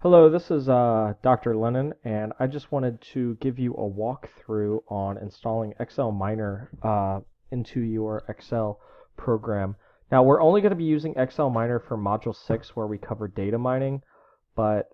Hello, this is Dr. Lennon, and I just wanted to give you a walkthrough on installing XLMiner into your Excel program. Now, we're only going to be using XLMiner for Module 6 where we cover data mining, but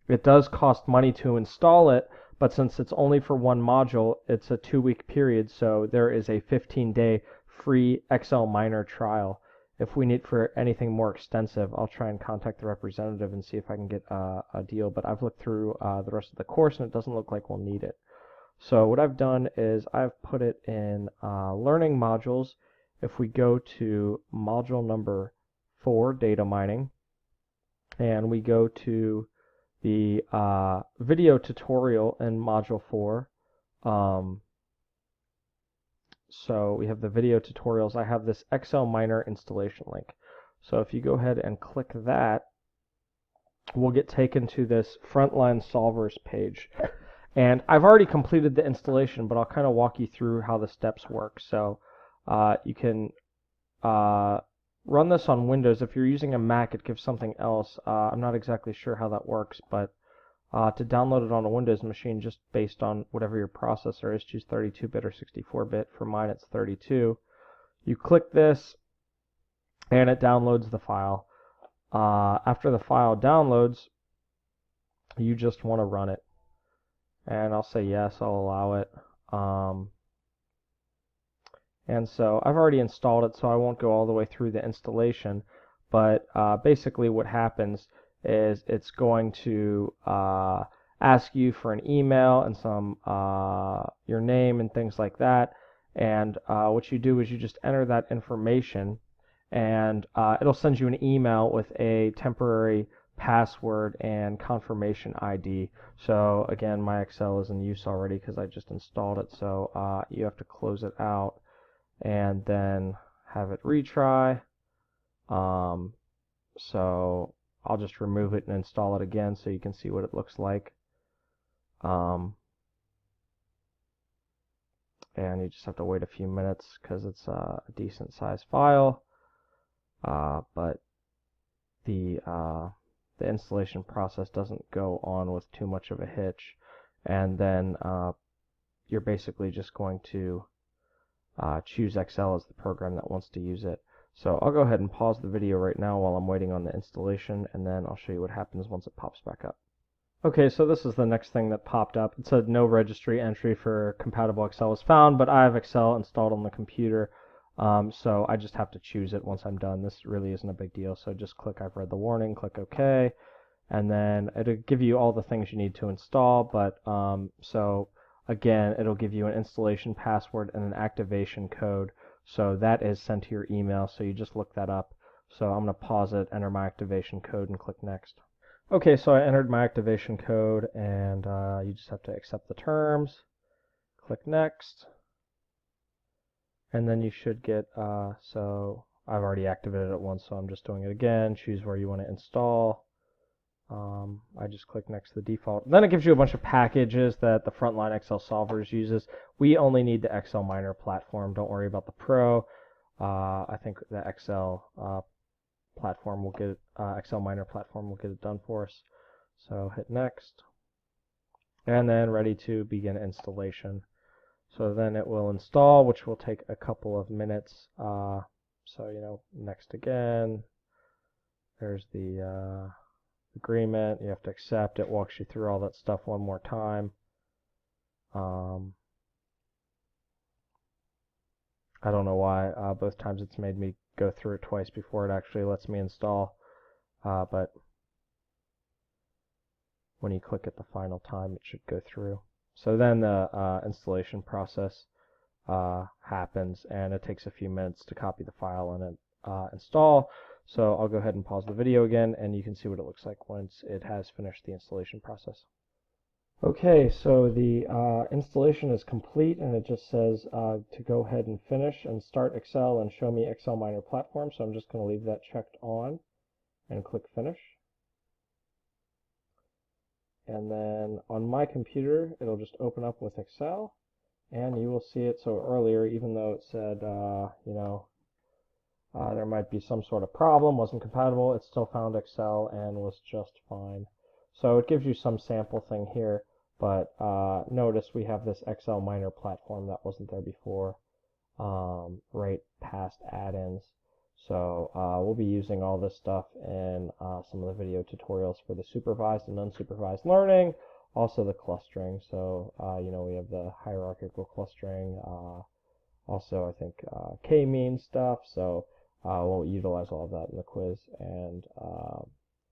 it does cost money to install it, but since it's only for one module, it's a 2-week period, so there is a 15-day free XLMiner trial. If we need for anything more extensive, I'll try and contact the representative and see if I can get a deal. But I've looked through the rest of the course, and it doesn't look like we'll need it. So what I've done is I've put it in learning modules. If we go to module number 4, data mining, and we go to the video tutorial in module 4, so we have the video tutorials. I have this XLMiner installation link. So if you go ahead and click that, we'll get taken to this Frontline Solvers page. And I've already completed the installation, but I'll kind of walk you through how the steps work. So you can run this on Windows. If you're using a Mac, it gives something else. I'm not exactly sure how that works, but to download it on a Windows machine, just based on whatever your processor is, choose 32-bit or 64-bit. For mine, it's 32. You click this, and it downloads the file. After the file downloads, you just want to run it. And I'll say yes, I'll allow it. And so I've already installed it, so I won't go all the way through the installation. But basically what happens is it's going to ask you for an email and some your name and things like that. And what you do is you just enter that information, and it'll send you an email with a temporary password and confirmation ID. So again, my Excel is in use already because I just installed it. So you have to close it out and then have it retry. So I'll just remove it and install it again so you can see what it looks like. And you just have to wait a few minutes because it's a decent sized file. But the installation process doesn't go on with too much of a hitch. And then you're basically just going to choose Excel as the program that wants to use it. So I'll go ahead and pause the video right now while I'm waiting on the installation, and then I'll show you what happens once it pops back up. Okay, so this is the next thing that popped up. It said no registry entry for compatible Excel was found, but I have Excel installed on the computer, so I just have to choose it once I'm done. This really isn't a big deal, so just click I've read the warning, click OK, and then it'll give you all the things you need to install. But so again, it'll give you an installation password and an activation code. So that is sent to your email, so you just look that up. So I'm going to pause it, enter my activation code, and click Next. Okay, so I entered my activation code, and you just have to accept the terms. Click Next. And then you should get, so I've already activated it once, so I'm just doing it again. Choose where you want to install. I just click next to the default. Then it gives you a bunch of packages that the Frontline Excel Solvers uses. We only need the XLMiner platform. Don't worry about the Pro. I think the platform will get XLMiner platform will get it done for us. So hit next, and then ready to begin installation. So then it will install, which will take a couple of minutes. So next again. There's the agreement. You have to accept it. Walks you through all that stuff one more time. I don't know why both times it's made me go through it twice before it actually lets me install, but when you click at the final time it should go through. So then the installation process happens, and it takes a few minutes to copy the file and install. So I'll go ahead and pause the video again, and you can see what it looks like once it has finished the installation process. Okay, so the installation is complete, and it just says to go ahead and finish and start Excel and show me XLMiner platform. So I'm just going to leave that checked on and click Finish. And then on my computer, it'll just open up with Excel, and you will see it. So earlier, even though it said, there might be some sort of problem, wasn't compatible. It still found Excel and was just fine. So it gives you some sample thing here, but notice we have this XLMiner platform that wasn't there before, right past add-ins. So we'll be using all this stuff in some of the video tutorials for the supervised and unsupervised learning, also the clustering. So we have the hierarchical clustering, also I think k-mean stuff. So we'll utilize all of that in the quiz. And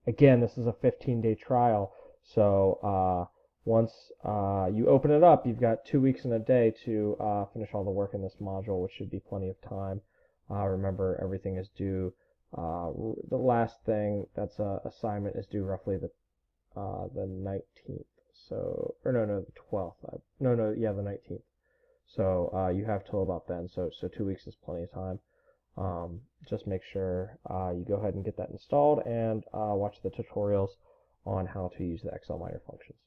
again, this is a 15-day trial. So once you open it up, you've got 2 weeks and a day to finish all the work in this module, which should be plenty of time. Remember, everything is due. The last thing that's a assignment is due roughly the 19th. So, or no, the 12th. The 19th. So you have till about then. So 2 weeks is plenty of time. Just make sure you go ahead and get that installed and watch the tutorials on how to use the XLMiner functions.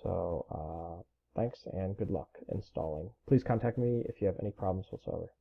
So thanks and good luck installing. Please contact me if you have any problems whatsoever.